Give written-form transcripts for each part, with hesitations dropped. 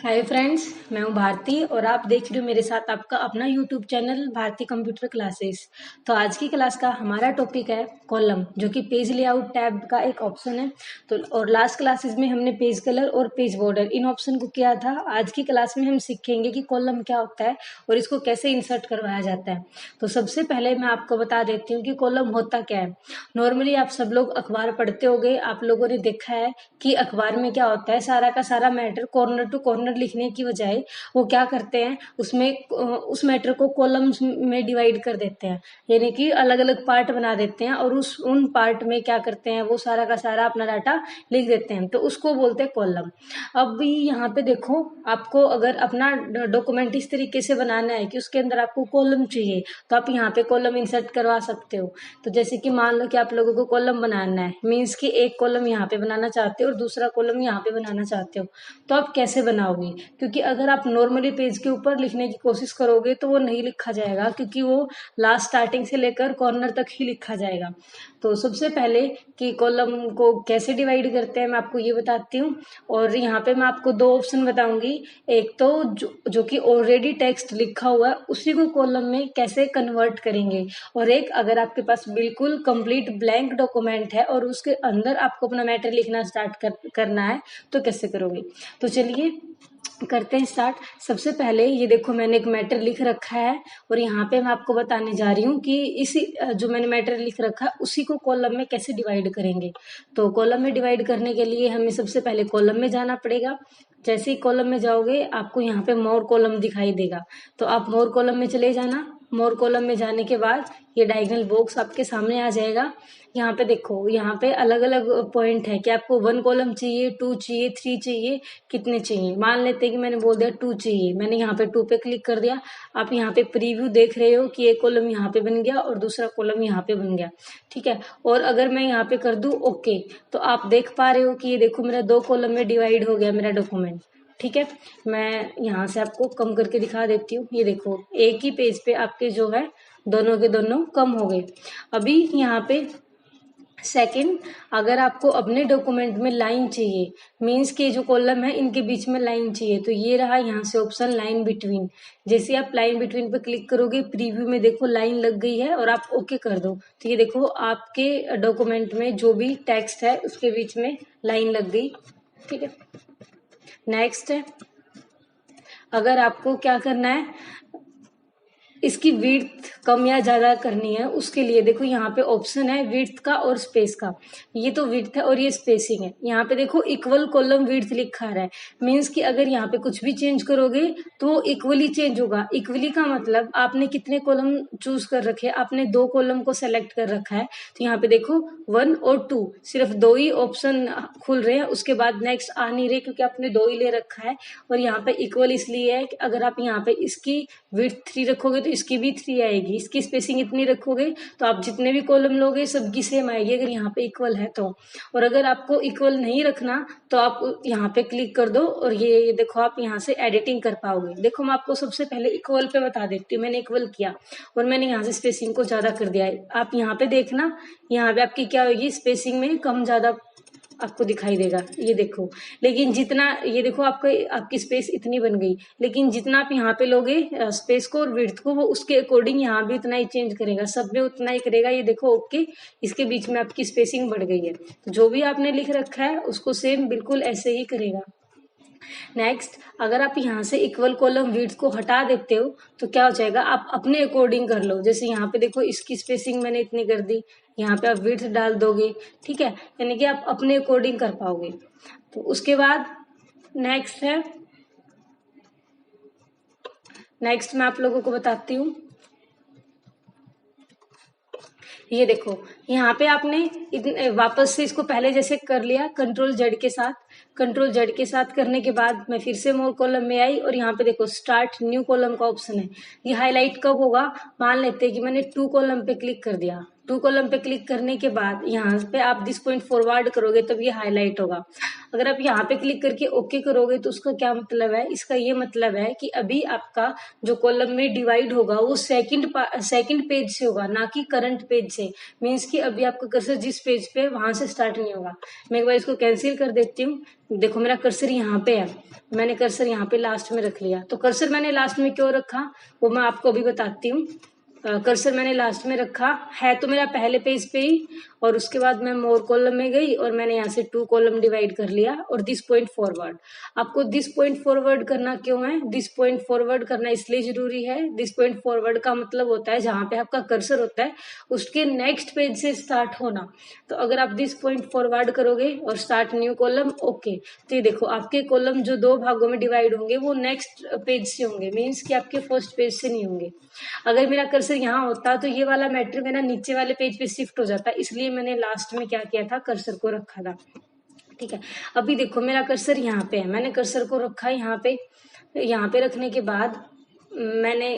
Hi friends, मैं हूं भारती और आप देख रहे हो मेरे साथ आपका अपना YouTube channel Bharti computer classes. तो आज की क्लास का हमारा टॉपिक है कॉलम, जो कि पेज लेआउट टैब का एक ऑप्शन है। तो और लास्ट क्लासेस में हमने पेज कलर और पेज बॉर्डर इन ऑप्शन को किया था। आज की क्लास में हम सीखेंगे कि कॉलम क्या होता है और इसको कैसे इंसर्ट करवाया जाता है। तो सबसे पहले मैं आपको बता देती हूँ कि कॉलम होता क्या है। नॉर्मली आप सब लोग अखबार पढ़ते होंगे, आप लोगों ने देखा है कि अखबार में क्या होता है, सारा का सारा मैटर कॉर्नर टू कॉर्नर लिखने की बजाय वो क्या करते हैं, उसमें उस मैटर को कॉलम्स में डिवाइड कर देते हैं, यानी कि अलग अलग पार्ट बना देते हैं और उन पार्ट में क्या करते हैं, वो सारा का सारा अपना डाटा लिख देते हैं। तो उसको बोलते हैं कॉलम। अब भी यहाँ पे देखो, आपको अगर अपना डॉक्यूमेंट इस तरीके से बनाना है कि उसके अंदर आपको कॉलम चाहिए, तो आप यहाँ पे कॉलम इंसर्ट करवा सकते हो। तो जैसे कि मान लो कि आप लोगों को कॉलम बनाना है, मीन्स कि एक कॉलम यहाँ पे बनाना चाहते हो और दूसरा कॉलम यहाँ पे बनाना चाहते हो, तो आप कैसे बनाओगे? क्योंकि अगर आप नॉर्मली पेज के ऊपर लिखने की कोशिश करोगे तो वो नहीं लिखा जाएगा, क्योंकि वो लास्ट स्टार्टिंग से लेकर कॉर्नर तक ही लिखा जाएगा। तो सबसे पहले कि कॉलम को कैसे डिवाइड करते हैं मैं आपको ये बताती हूँ। और यहाँ पे मैं आपको दो ऑप्शन बताऊंगी। एक तो जो कि ऑलरेडी टेक्स्ट लिखा हुआ है उसी को कॉलम में कैसे कन्वर्ट करेंगे, और एक अगर आपके पास बिल्कुल कंप्लीट ब्लैंक डॉक्यूमेंट है और उसके अंदर आपको अपना मैटर लिखना स्टार्ट करना है तो कैसे करोगे। तो चलिए करते हैं स्टार्ट। सबसे पहले ये देखो, मैंने एक मैटर लिख रखा है और यहाँ पे मैं आपको बताने जा रही हूँ कि इसी जो मैंने मैटर लिख रखा है उसी को कॉलम में कैसे डिवाइड करेंगे। तो कॉलम में डिवाइड करने के लिए हमें सबसे पहले कॉलम में जाना पड़ेगा। जैसे ही कॉलम में जाओगे आपको यहाँ पे मोर कॉलम दिखाई देगा, तो आप मोर कॉलम में चले जाना। मोर कॉलम में जाने के बाद ये डायगोनल बॉक्स आपके सामने आ जाएगा। यहाँ पे देखो, यहाँ पे अलग अलग पॉइंट है कि आपको 1 कॉलम चाहिए, 2 चाहिए, 3 चाहिए, कितने चाहिए। मान लेते हैं कि मैंने बोल दिया 2 चाहिए, मैंने यहाँ पे 2 पे क्लिक कर दिया। आप यहाँ पे प्रीव्यू देख रहे हो कि एक कॉलम यहाँ पे बन गया और दूसरा कॉलम यहाँ पे बन गया, ठीक है। और अगर मैं यहाँ पे कर दूं ओके, तो आप देख पा रहे हो कि ये देखो मेरा 2 कॉलम में डिवाइड हो गया मेरा डॉक्यूमेंट, ठीक है। मैं यहाँ से आपको कम करके दिखा देती हूँ। ये देखो, एक ही पेज पे आपके जो है दोनों के दोनों कम हो गए। अभी यहाँ पे सेकंड, अगर आपको अपने डॉक्यूमेंट में लाइन चाहिए, मीन्स के जो कॉलम है इनके बीच में लाइन चाहिए, तो ये रहा यहाँ से ऑप्शन लाइन बिटवीन। जैसे आप लाइन बिटवीन पे क्लिक करोगे, प्रीव्यू में देखो लाइन लग गई है और आप ओके कर दो, तो ये देखो आपके डॉक्यूमेंट में जो भी टेक्स्ट है उसके बीच में लाइन लग गई, ठीक है। नेक्स्ट है, अगर आपको क्या करना है, इसकी विड्थ कम या ज्यादा करनी है, उसके लिए देखो यहाँ पे ऑप्शन है विड्थ का और स्पेस का। ये तो विड्थ है और ये स्पेसिंग है। यहाँ पे देखो इक्वल कॉलम विड्थ लिखा रहा है, मीन्स कि अगर यहाँ पे कुछ भी चेंज करोगे तो वो इक्वली चेंज होगा। इक्वली का मतलब आपने कितने कॉलम चूज कर रखे हैं, आपने 2 कॉलम को सेलेक्ट कर रखा है, तो यहाँ पे देखो 1 और 2 सिर्फ 2 ही ऑप्शन खुल रहे हैं, उसके बाद नेक्स्ट आ नहीं रहे क्योंकि आपने 2 ही ले रखा है। और यहाँ पे इक्वल इसलिए है कि अगर आप यहाँ पे इसकी विड्थ 3 रखोगे तो इसकी भी 3 आएगी, इसकी स्पेसिंग इतनी रखोगे तो आप जितने भी कॉलम लोगे सबकी सेम आएगी, अगर यहाँ पे इक्वल है तो। और अगर आपको इक्वल नहीं रखना तो आप यहाँ पे क्लिक कर दो और ये देखो आप यहाँ से एडिटिंग कर पाओगे। देखो मैं आपको सबसे पहले इक्वल पे बता देती हूँ। मैंने इक्वल किया और मैंने यहाँ से स्पेसिंग को ज्यादा कर दिया है। आप यहाँ पे देखना, यहाँ पे आपकी क्या होगी, स्पेसिंग में कम ज्यादा आपको दिखाई देगा, ये देखो। लेकिन जितना, ये देखो आपकी स्पेस इतनी बन गई, लेकिन जितना आप यहाँ पे लोगे स्पेस को और विड्थ को, वो उसके अकॉर्डिंग यहाँ भी उतना ही चेंज करेगा, सब में उतना ही करेगा। ये देखो ओके, इसके बीच में आपकी स्पेसिंग बढ़ गई है। तो जो भी आपने लिख रखा है उसको सेम बिल्कुल ऐसे ही करेगा। नेक्स्ट, अगर आप यहाँ से इक्वल कॉलम विड्थ को हटा देते हो तो क्या हो जाएगा, आप अपने अकॉर्डिंग कर लो। जैसे यहाँ पे देखो इसकी स्पेसिंग मैंने इतनी कर दी, यहाँ पे आप विड्थ डाल दोगे, ठीक है, यानी कि आप अपने अकॉर्डिंग कर पाओगे। तो उसके बाद नेक्स्ट है, नेक्स्ट मैं आप लोगों को बताती हूँ। ये देखो यहाँ पे आपने वापस से इसको पहले जैसे कर लिया कंट्रोल जेड के साथ। कंट्रोल जेड के साथ करने के बाद मैं फिर से मोर कॉलम में आई और यहाँ पे देखो स्टार्ट न्यू कॉलम का ऑप्शन है। ये हाईलाइट कब होगा, मान लेते हैं कि मैंने 2 कॉलम पे क्लिक कर दिया। 2 कॉलम पे क्लिक करने के बाद यहाँ पे आप दिस पॉइंट फॉरवर्ड करोगे तब ये हाईलाइट होगा। अगर आप यहाँ पे क्लिक करके ओके करोगे तो उसका क्या मतलब है, इसका ये मतलब है कि अभी आपका जो कॉलम में डिवाइड होगा वो सेकंड पेज से होगा, ना कि करंट पेज से। मीन्स कि अभी आपका कर्सर जिस पेज पे वहां से स्टार्ट नहीं होगा। मैं एक बार इसको कैंसिल कर देती हूँ। देखो मेरा कर्सर यहाँ पे है, मैंने कर्सर यहाँ पे लास्ट में रख लिया। तो कर्सर मैंने लास्ट में क्यों रखा वो मैं आपको अभी बताती हूँ। कर्सर मैंने लास्ट में रखा है तो मेरा पहले पेज पे ही, और उसके बाद मैं मोर कॉलम में गई और मैंने यहाँ से 2 कॉलम डिवाइड कर लिया और दिस पॉइंट फॉरवर्ड। आपको दिस पॉइंट फॉरवर्ड करना क्यों है, दिस पॉइंट फॉरवर्ड करना इसलिए जरूरी है। दिस पॉइंट फॉरवर्ड का मतलब होता है जहां पे आपका कर्सर होता है उसके नेक्स्ट पेज से स्टार्ट होना। तो अगर आप दिस पॉइंट फॉरवर्ड करोगे और स्टार्ट न्यू कॉलम, ओके, तो ये देखो आपके कॉलम जो 2 भागों में डिवाइड होंगे वो नेक्स्ट पेज से होंगे, मीन्स कि आपके फर्स्ट पेज से नहीं होंगे। अगर मेरा कर्सर यहाँ होता तो ये वाला मैटर मेरा नीचे वाले पेज पे शिफ्ट हो जाता, इसलिए मैंने लास्ट में क्या किया था, कर्सर को रखा था। ठीक है, अभी देखो मेरा कर्सर यहाँ पे है, मैंने कर्सर को रखा यहाँ पे। यहाँ पे रखने के बाद मैंने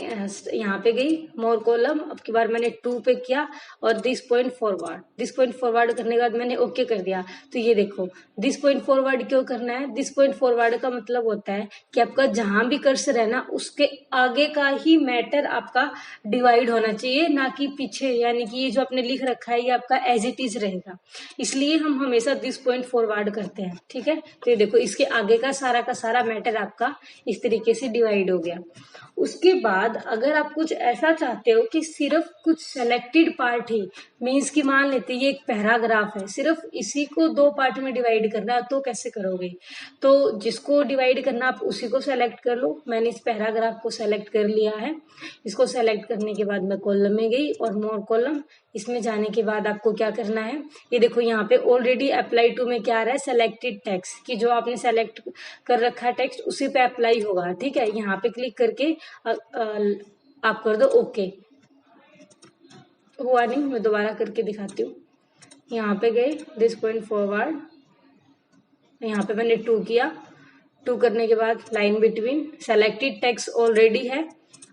यहाँ पे गई मोर कॉलम, अब की बार मैंने 2 पे किया और दिस पॉइंट फॉरवर्ड करने के बाद मैंने ओके कर दिया। तो ये देखो दिस पॉइंट फॉरवर्ड क्यों करना है, दिस पॉइंट फॉरवर्ड का मतलब होता है कि आपका जहां भी कर्सर है ना उसके आगे का ही मैटर आपका डिवाइड होना चाहिए, ना कि पीछे, यानी कि ये जो आपने लिख रखा है ये आपका एज इट इज रहेगा, इसलिए हम हमेशा दिस पॉइंट फॉरवर्ड करते हैं। ठीक है, तो ये देखो इसके आगे का सारा मैटर आपका इस तरीके से डिवाइड हो गया। उसके बाद अगर आप कुछ ऐसा चाहते हो कि सिर्फ कुछ सेलेक्टेड पार्ट ही, मीन्स की मान लेते हैं ये एक पैराग्राफ है, सिर्फ इसी को 2 पार्ट में डिवाइड करना है, तो कैसे करोगे। तो जिसको डिवाइड करना आप उसी को सेलेक्ट कर लो। मैंने इस पैराग्राफ को सेलेक्ट कर लिया है। इसको सेलेक्ट करने के बाद मैं कॉलम में गई और मोर कॉलम, इसमें जाने के बाद आपको क्या करना है, ये देखो यहाँ पे ऑलरेडी अप्लाई टू में क्या आ रहा है, सेलेक्टेड टेक्स्ट, कि जो आपने सेलेक्ट कर रखा है टेक्स्ट उसी पे अप्लाई होगा। ठीक है, यहाँ पे क्लिक करके आप कर दो ओके। हुआ नहीं, मैं दोबारा करके दिखाती हूँ। यहाँ पे गए दिस पॉइंट फॉरवर्ड, यहाँ पे मैंने 2 किया, 2 करने के बाद line between, selected text already है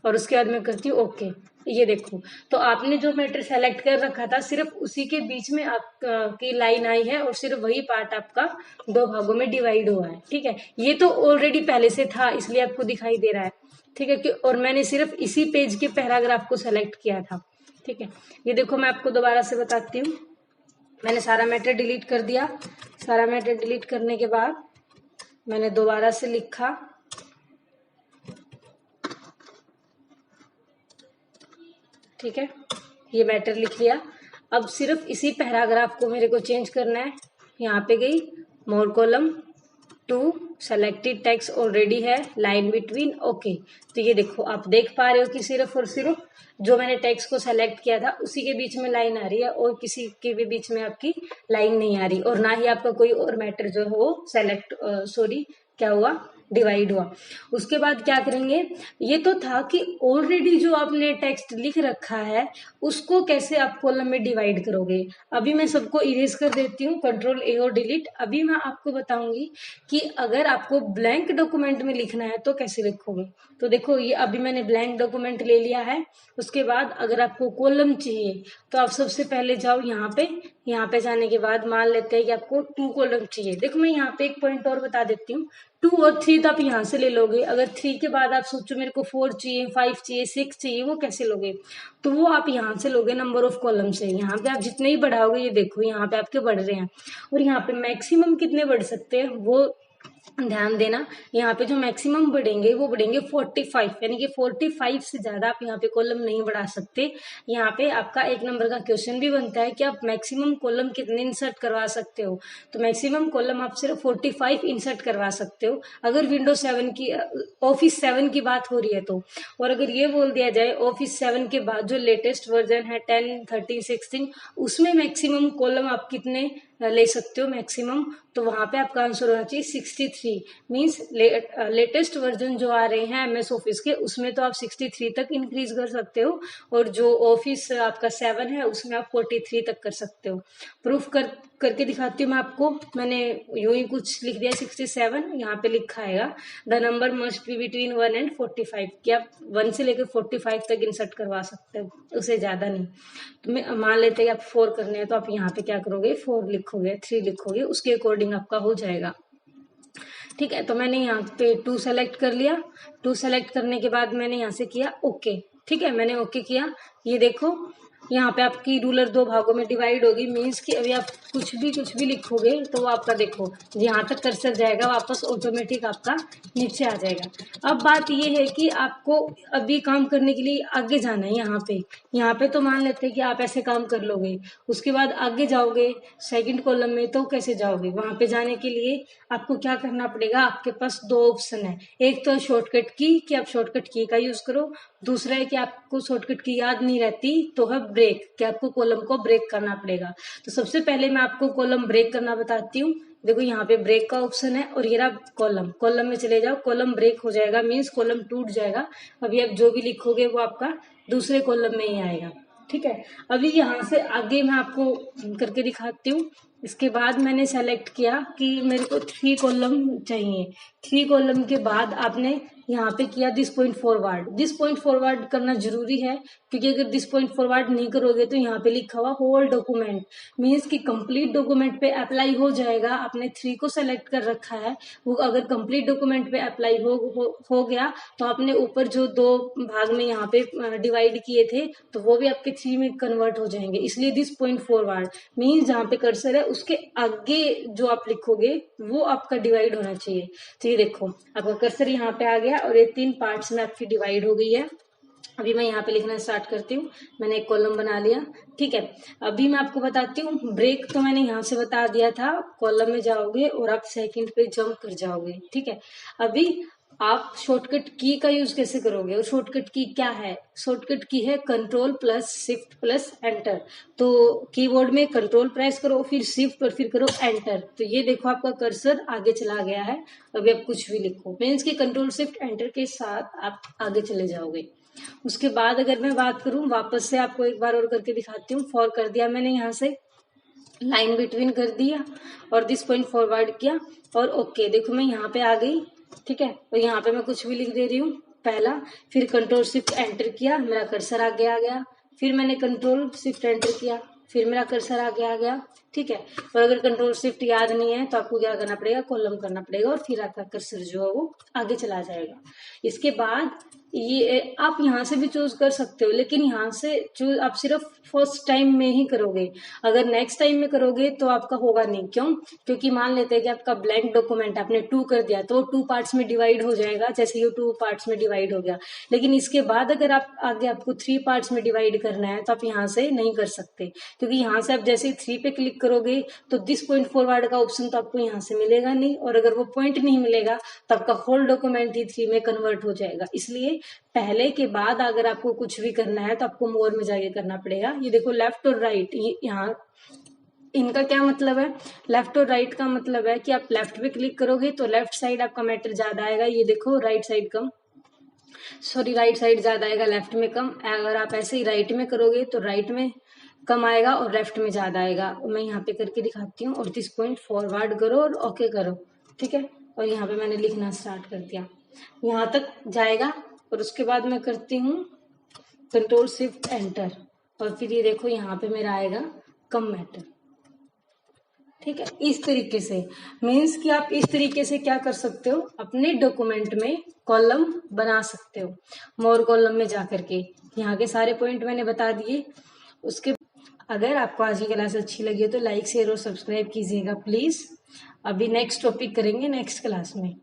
और उसके बाद मैं करती हूँ ओके। ये देखो तो आपने जो मैटर सेलेक्ट कर रखा था सिर्फ उसी के बीच में आपकी लाइन आई है और सिर्फ वही पार्ट आपका 2 भागों में डिवाइड हुआ है। ठीक है, ये तो ऑलरेडी पहले से था इसलिए आपको दिखाई दे रहा है। ठीक है, कि और मैंने सिर्फ इसी पेज के पैराग्राफ को सेलेक्ट किया था। ठीक है, ये देखो मैं आपको दोबारा से बताती हूँ। मैंने सारा मैटर डिलीट कर दिया। सारा मैटर डिलीट करने के बाद मैंने दोबारा से लिखा, ठीक है, ये मैटर लिख लिया। अब सिर्फ इसी पैराग्राफ को मेरे को चेंज करना है। यहाँ पे गई मोर कॉलम 2, सेलेक्टेड टेक्स्ट ऑलरेडी है, लाइन बिटवीन ओके। तो ये देखो आप देख पा रहे हो कि सिर्फ और सिर्फ जो मैंने टेक्स्ट को सेलेक्ट किया था उसी के बीच में लाइन आ रही है और किसी के भी बीच में आपकी लाइन नहीं आ रही, और ना ही आपका कोई और मैटर जो है वो क्या हुआ, डिवाइड हुआ। उसके बाद क्या करेंगे, ये तो था कि ऑलरेडी जो आपने टेक्स्ट लिख रखा है उसको कैसे आप कॉलम में डिवाइड करोगे। अभी मैं सबको इरेज कर देती हूँ, कंट्रोल ए और डिलीट। अभी मैं आपको बताऊंगी कि अगर आपको ब्लैंक डॉक्यूमेंट में लिखना है तो कैसे लिखोगे। तो देखो ये अभी मैंने ब्लैंक डॉक्यूमेंट ले लिया है। उसके बाद अगर आपको कॉलम चाहिए तो आप सबसे पहले जाओ यहाँ पे जाने के बाद मान लेते हैं कि आपको 2 कॉलम चाहिए। देखो मैं यहाँ पे एक पॉइंट और बता देती हूँ, 2 और 3 तो आप यहाँ से ले लोगे। अगर 3 के बाद आप सोचो मेरे को 4 चाहिए, 5 चाहिए, 6 चाहिए, वो कैसे लोगे, तो वो आप यहाँ से लोगे नंबर ऑफ कॉलम से। यहाँ पे आप जितने ही बढ़ाओगे, ये देखो यहाँ पे आपके बढ़ रहे हैं, और यहाँ पे मैक्सिमम कितने बढ़ सकते हैं वो ध्यान देना। यहाँ पे जो मैक्सिमम बढ़ेंगे वो बढ़ेंगे 45, यानी कि 45 से ज्यादा आप यहाँ पे कॉलम नहीं बढ़ा सकते। यहाँ पे आपका 1 नंबर का क्वेश्चन भी बनता है कि आप मैक्सिमम कॉलम कितने इंसर्ट करवा सकते हो। तो मैक्सिमम कॉलम आप सिर्फ 45 इंसर्ट करवा सकते हो अगर विंडोज 7 की ऑफिस 7 की बात हो रही है तो। और अगर ये बोल दिया जाए ऑफिस 7 के बाद जो लेटेस्ट वर्जन है 10, 13, 16, उसमें मैक्सिमम कॉलम आप कितने ले सकते हो मैक्सिमम, तो वहां पे आपका आंसर होना चाहिए 63। मीन्स लेटेस्ट वर्जन जो आ रहे हैं एमएस ऑफिस के उसमें तो आप 63 तक इंक्रीज कर सकते हो, और जो ऑफिस आपका 7 है उसमें आप 43 तक कर सकते हो। प्रूफ करके दिखाती हूँ मैं आपको। मैंने यूं ही कुछ लिख दिया 67, यहाँ पे लिखा है the number must be between 1 and 45, कि आप 1 से लेकर 45 तक इंसर्ट करवा सकते हो, उससे ज्यादा नहीं। तो मान लेते हैं आप 4 करने हैं तो आप यहाँ पे क्या करोगे, 4 लिखोगे, 3 लिखोगे, उसके अकॉर्डिंग आपका हो जाएगा। ठीक है, तो मैंने यहाँ पे 2 सेलेक्ट कर लिया। 2 सेलेक्ट करने के बाद मैंने यहाँ से किया ओके। ठीक है, मैंने ओके किया। ये देखो यहाँ पे आपकी रूलर 2 भागों में डिवाइड होगी, मीन्स कि अभी आप कुछ भी लिखोगे तो वो आपका देखो जहाँ तक कर्सर जाएगा वापस ऑटोमेटिक आपका नीचे आ जाएगा। अब बात ये है कि आपको अभी काम करने के लिए आगे जाना है। यहाँ पे तो मान लेते हैं कि आप ऐसे काम कर लोगे, उसके बाद आगे जाओगे सेकंड कॉलम में तो कैसे जाओगे? वहां पे जाने के लिए आपको क्या करना पड़ेगा? आपके पास 2 ऑप्शन है, एक तो शॉर्टकट की कि आप शॉर्टकट की का यूज करो, दूसरा है कि आपको शॉर्टकट की याद नहीं रहती तो है ब्रेक, कि आपको कॉलम को ब्रेक करना पड़ेगा। तो सबसे पहले मैं आपको कॉलम ब्रेक करना बताती हूँ। देखो यहाँ पे ब्रेक का ऑप्शन है और ये रहा कॉलम में चले जाओ, कॉलम ब्रेक हो जाएगा, मीन्स कॉलम टूट जाएगा। अभी आप जो भी लिखोगे वो आपका दूसरे कॉलम में ही आएगा। ठीक है, अभी यहाँ से आगे मैं आपको करके दिखाती हूँ। इसके बाद मैंने सेलेक्ट किया कि मेरे को 3 कॉलम चाहिए। 3 कॉलम के बाद आपने यहाँ पे किया दिस पॉइंट फॉरवर्ड करना जरूरी है, क्योंकि अगर दिस पॉइंट फॉरवर्ड नहीं करोगे तो यहाँ पे लिखा हुआ होल डॉक्यूमेंट, मीन्स कि कंप्लीट डॉक्यूमेंट पे अप्लाई हो जाएगा। आपने 3 को सेलेक्ट कर रखा है, वो अगर कंप्लीट डॉक्यूमेंट पे अप्लाई हो गया तो आपने ऊपर जो 2 भाग में यहाँ पे डिवाइड किए थे तो वो भी आपके 3 में कन्वर्ट हो जाएंगे। इसलिए दिस पॉइंट फॉरवर्ड मीन्स जहाँ पे कर्सर है उसके आगे जो आप लिखोगे वो आपका डिवाइड होना चाहिए। तो ये देखो आपका कर्सर यहाँ पे आ गया और ये 3 पार्ट्स में आपकी डिवाइड हो गई है। अभी मैं यहाँ पे लिखना स्टार्ट करती हूँ। मैंने एक कॉलम बना लिया। ठीक है, अभी मैं आपको बताती हूँ ब्रेक तो मैंने यहाँ से बता दिया था, कॉलम में जाओगे और आप सेकंड पे जंप कर जाओगे। ठीक है, अभी आप शॉर्टकट की का यूज कैसे करोगे और शॉर्टकट की क्या है? शॉर्टकट की है control plus shift plus enter. तो कीबोर्ड में कंट्रोल प्रेस करो, फिर शिफ्ट और फिर करो एंटर। तो ये देखो आपका कर्सर आगे चला गया है। अभी आप कुछ भी लिखो, मीन्स की कंट्रोल शिफ्ट एंटर के साथ आप आगे चले जाओगे। उसके बाद अगर मैं बात करूं, वापस से आपको एक बार और करके दिखाती हूँ। फॉर कर दिया मैंने, यहाँ से लाइन बिटवीन कर दिया और दिस पॉइंट फॉरवर्ड किया और ओके। देखो मैं यहाँ पे आ गई। ठीक है, और यहाँ पे मैं कुछ भी लिख दे रही हूँ पहला, फिर कंट्रोल शिफ्ट एंटर किया, मेरा कर्सर आगे आ गया, फिर मैंने कंट्रोल शिफ्ट एंटर किया, फिर मेरा कर्सर आगे आ गया। ठीक है, और अगर कंट्रोल शिफ्ट याद नहीं है तो आपको क्या करना पड़ेगा? कॉलम करना पड़ेगा और फिर आपका कर्सर जो है वो आगे चला जाएगा। इसके बाद ये आप यहाँ से भी चूज कर सकते हो, लेकिन यहाँ से चूज आप सिर्फ फर्स्ट टाइम में ही करोगे। अगर नेक्स्ट टाइम में करोगे तो आपका होगा नहीं। क्यों? क्योंकि मान लेते हैं कि आपका ब्लैंक डॉक्यूमेंट आपने 2 कर दिया तो 2 पार्ट्स में डिवाइड हो जाएगा, जैसे ये 2 पार्ट्स में डिवाइड हो गया। लेकिन इसके बाद अगर आप आगे आपको 3 पार्ट्स में डिवाइड करना है तो आप यहाँ से नहीं कर सकते, क्योंकि यहाँ से आप जैसे 3 पे क्लिक करोगे तो दिस पॉइंट फॉरवर्ड का ऑप्शन तो आपको यहाँ से मिलेगा नहीं, और अगर वो पॉइंट नहीं मिलेगा तो आपका होल डॉक्यूमेंट ही 3 में कन्वर्ट हो जाएगा। इसलिए पहले के बाद अगर आपको कुछ भी करना है तो आपको मोर में जाके करना पड़ेगा। ये देखो लेफ्ट और राइट, यहाँ इनका क्या मतलब है? लेफ्ट और राइट का मतलब है कि आप लेफ्ट पे क्लिक करोगे तो लेफ्ट साइड आपका मैटर ज्यादा आएगा, ये देखो राइट साइड कम, सॉरी राइट साइड ज्यादा आएगा, लेफ्ट में कम। अगर आप ऐसे ही राइट में करोगे तो राइट में कम आएगा और लेफ्ट में ज्यादा आएगा। मैं यहाँ पे करके दिखाती हूँ। और दिस पॉइंट फॉरवर्ड करो और ओके करो। ठीक है, और यहाँ पे मैंने लिखना स्टार्ट कर दिया, यहाँ तक जाएगा और उसके बाद मैं करती हूँ कंट्रोल शिफ्ट एंटर और फिर ये देखो यहाँ पे मेरा आएगा कम मैटर। ठीक है, इस तरीके से मीन्स कि आप इस तरीके से क्या कर सकते हो, अपने डॉक्यूमेंट में कॉलम बना सकते हो। मोर कॉलम में जाकर के यहाँ के सारे पॉइंट मैंने बता दिए। उसके अगर आपको आज की क्लास अच्छी लगी हो तो लाइक शेयर और सब्सक्राइब कीजिएगा प्लीज। अभी नेक्स्ट टॉपिक करेंगे नेक्स्ट क्लास में।